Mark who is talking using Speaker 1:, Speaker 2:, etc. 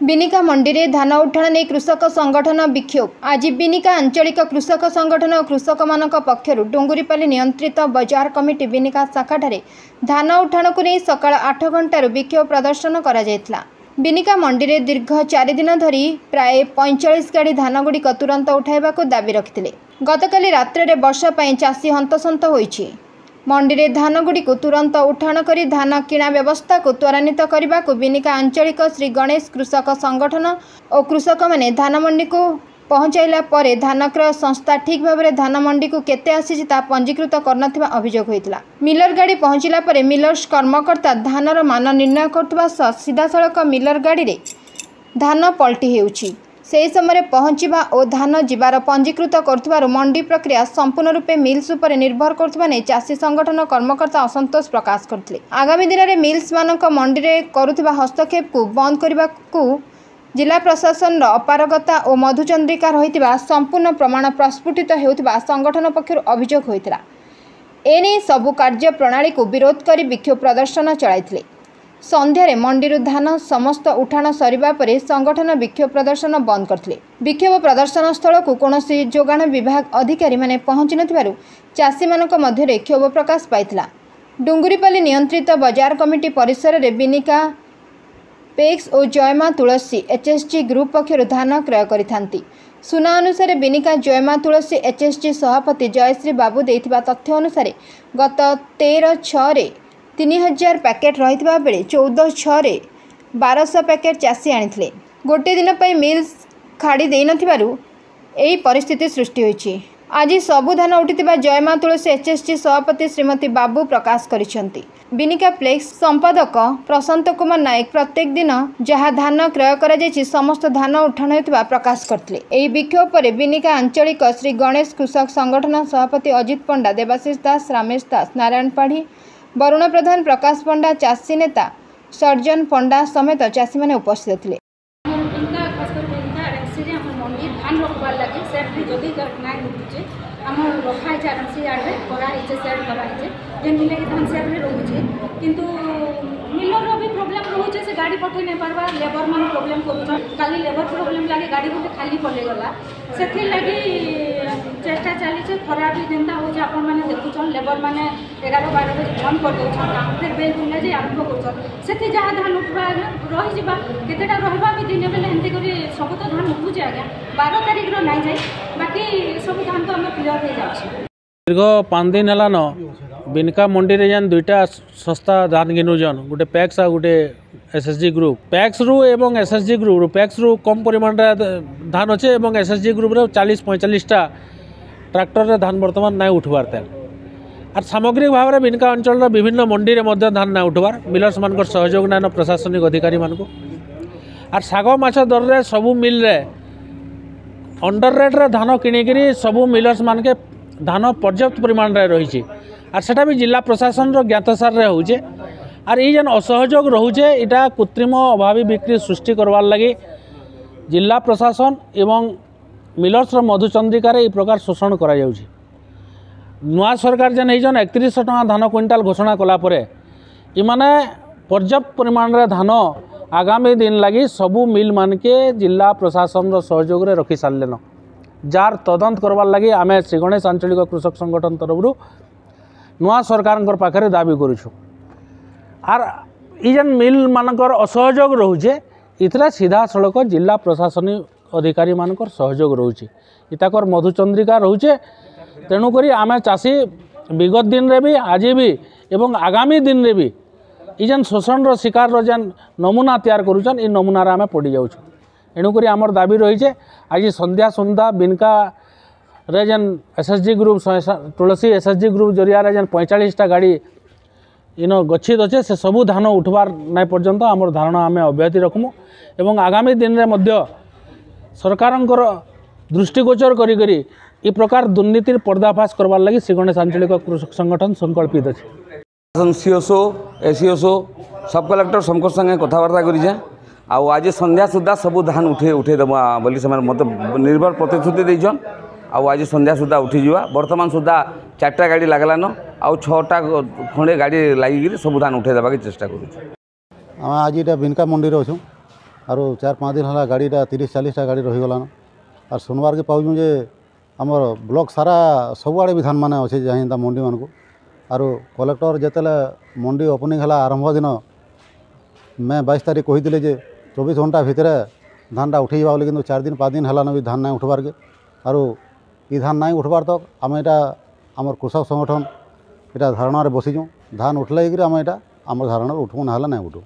Speaker 1: बिनिका मंडी में धान उठाण नहीं कृषक संगठन विक्षोभ। आज बिनिका आंचलिक कृषक संगठन और कृषक मान पक्षर डुंगुरीपाली नियंत्रित बजार कमिटी बिनिका शाखाठारे धान उठाण को नहीं सकाळ 8 घंटार विक्षोभ प्रदर्शन करा जायतला। बिनिका मंडी में दीर्घ 4 दिन धरी प्राय 45 गाड़ी धानगुड़िक तुरंत उठाइबा को दाबी रखिथिले। गतकाली रात्रे वर्षा पाई चाषी हंतसंत होइछि। मंडी में धानगुड़ी को तुरंत उठाण कर धान किणा व्यवस्था को त्वरान्वित करने को बिनिका आंचलिक श्री गणेश कृषक संगठन और कृषक मैंने धान मंडी को पहुंचाइला परे धान क्रय संस्था ठीक भाव में धान मंडी को केते आसी पंजीकृत करनथिबा अभियोग होइतला। मिलर गाड़ी पहुंचला परे मिलर्स कर्मकर्ता धानर मान निर्णय करथबा सीधा सड़क मिलर गाड़ी रे धान पलटी हेउछि। से समय पहुँचवा और धान जीवार पंजीकृत कर मंडी प्रक्रिया संपूर्ण रूपे मिल्स उपर निर्भर कर चाषी संगठन कर्मकर्ता असंतोष प्रकाश करते। आगामी दिन में मिल्स मानक मंडी में करुवा हस्तक्षेप को बंद करने को जिला प्रशासन अपारगता और मधुचंद्रिका रही संपूर्ण प्रमाण प्रस्फुटित होता संगठन पक्षर अभियोग होता। एने सबु कार्य प्रणाली को विरोध कर विक्षोभ प्रदर्शन चलाइथिले। संध्यारे मंडी धान समस्त उठाण सरिबा परे संगठन विक्षोभ प्रदर्शन बंद करथिले। विक्षोभ प्रदर्शन स्थल को कौनसी जोगाण विभाग अधिकारी माने पहुंची नथिबारु चाषी मानक मध्यरे क्षोभ प्रकाश पाइथिला। डुंगुरीपाली नियंत्रित बजार कमिटी परिसर रे बिनिका पेक्स और जयमा तुलसी एचएसजी ग्रुप पक्षर धान क्रय करिथांती। सुना अनुसार बिनिका जयमा तुलसी एचएसजी सभापति जयश्री बाबू देथिबा तथ्य अनुसार गत 13/6 रे 3000 पैकेट रही बेले 14/6 रे 1200 पैकेट चाषी आनी गोटे दिन पर मिल्स खाड़ी दे नही परिस्थिति सृष्टि होती। आज सबु धान उठी जयमा तुलसी एचएसजी सभापति श्रीमती बाबू प्रकाश करिसेंती। बिनिका फ्लेक्स संपादक प्रशांत कुमार नायक प्रत्येक दिन जहाँ धान क्रय करा समस्त धान उठाण होता प्रकाश करते। यह विक्षोभ पर बिनिका आंचलिक श्री गणेश कृषक संगठन सभापति अजित पंडा, देवाशीष दास, रामेश दास, नारायण पाढ़ी, वरुण प्रधान, प्रकाश पंडा, चाषी नेता सर्जन पंडा समेत चाषी मैंने उपस्थित थे।
Speaker 2: मिलर भी प्रोब्लेम रोचे से गाड़ी पठे नहीं पार्बा लेबर मान प्रोब्लेम कर काली लेबर प्रोब्लेम लगे गाड़ी गोटे खाली पड़ेगला से लगी चेष्टा चली खरा भी जेनता हो देखुन लेबर मैंने 11-12 बजे बंद कर दे फिर बेल बुला जे आरंभ कर जहाँ धान उठवा रही केतेटा रहा भी दिन बेले एमती कर सब तो धान उठुचे आज्ञा 12 तारिख ना जाए बाकी सब धान तो आम क्लीयर हो जाए।
Speaker 3: दीर्घ 5 दिन है न बिनिका मंडी रे जान दुईटा संस्था धान गिनुजन गोटे पैक्स आ गोटे एसएसजी ग्रुप। पैक्स रु एवं एसएसजी ग्रुप पैक्स रु कम परिमाण धान अच्छे एवं एसएसजी ग्रुप रे 40-45टा ट्रैक्टर रे धान बर्तमान ना उठवार थे। और सामग्रिक भाव में बिनिका अंचल विभिन्न मंडी में धान ना उठवार मिलर्स मान सहयोग ना प्रशासनिक अधिकारी मान और शाग माछ दर रे सबू मिल रे अंडर रेट रे धान किणिकी सबू मिलर्स मान के धान पर्याप्त परिमाण रे रही और सेटा भी जिला प्रशासन ज्ञातसार रे होचे और ये जेन असहयोग रोचे इटा कृत्रिम अभावी बिक्री सृष्टि करवार लगी जिला प्रशासन एवं मिलर्स मधुचंद्रिकार ये प्रकार शोषण करा जाउछि। नुआ सरकार जेन होइछन 3100 टका धान क्विंटाल घोषणा कलापर इमाने पर्याप्त परिमाण रे धान आगामी दिन लगी सबू मिल मान के जिला प्रशासन सहयोग रे रखी सारे जार तदंत करवार लगी आमे श्री गणेश आंचलिक कृषक संगठन तरफ नुआ सरकार पाखे दाबी करूँ। आर इजेन मिल मानकर असहयोग रोचे इतरा सीधा सड़क जिला प्रशासनिक अधिकारी मानकर सहयोग रोचे इताकर मधुचंद्रिका रोचे। तेणुक आमे चाषी विगत दिन रे भी आज भी एवं आगामी दिन रे भी इजेन शोषण शिकार जेन नमूना तैयार करुचन इ नमूनार आमे पड़ जाऊँ। एणुक आमर दाबी रही आज संध्या सुंदा बिनका रे जेन एसएसजी ग्रुप तुलसी एसएसजी ग्रुप जरिया जेन 45टा गाड़ी इन गच्छित अच्छे से सबू धान उठवार नहीं पर्यंत आमर धारणा आम अब्याहति रखमु एवं आगामी दिन में मध्य सरकारंकर दृष्टिगोचर करी इ प्रकार दुर्नीतिर पर्दाफाश करवार लगी श्री गणेश आंचलिक कृषक संगठन संकल्पित अच्छे।
Speaker 4: सीओसो एसीओसो सब कलेक्टर समको संगे कथबार्ता करें आज संध्या सुधा सबू धान उठे देवा बोली से मत निर्भर प्रतिश्रुति देछन। आज संध्या सुधा उठीजा बर्तमान सुधा 4टा गाड़ी लगलान आउ 6टा खंडे गाड़ी लगिक सब धान उठे देवा चेष्टा करूँ।
Speaker 5: आज यहाँ बिनका मंडी अच्छू आरो 4-5 दिन है गाड़ीटा 30-40टा गाड़ी रहीगलान आर सुनवार के पाऊँ जे आमर ब्लॉक सारा सबुआड़े भी धान माने अच्छे जहाँ मंडी मान को आरो कलेक्टर जिते मंडी ओपनिंग है आरंभ दिन मैं 22 तारीख कही जे 24 घंटा भितर धानटा उठे जावा बोले, 4-5 दिन है भी धान ना उठबार के आरो ई धान ना उठबार तक आम एटा आमर कृषक संगठन एटा धारणा बसीचुँ धान उठले आम एटा आम धारणा उठू ना ना उठू।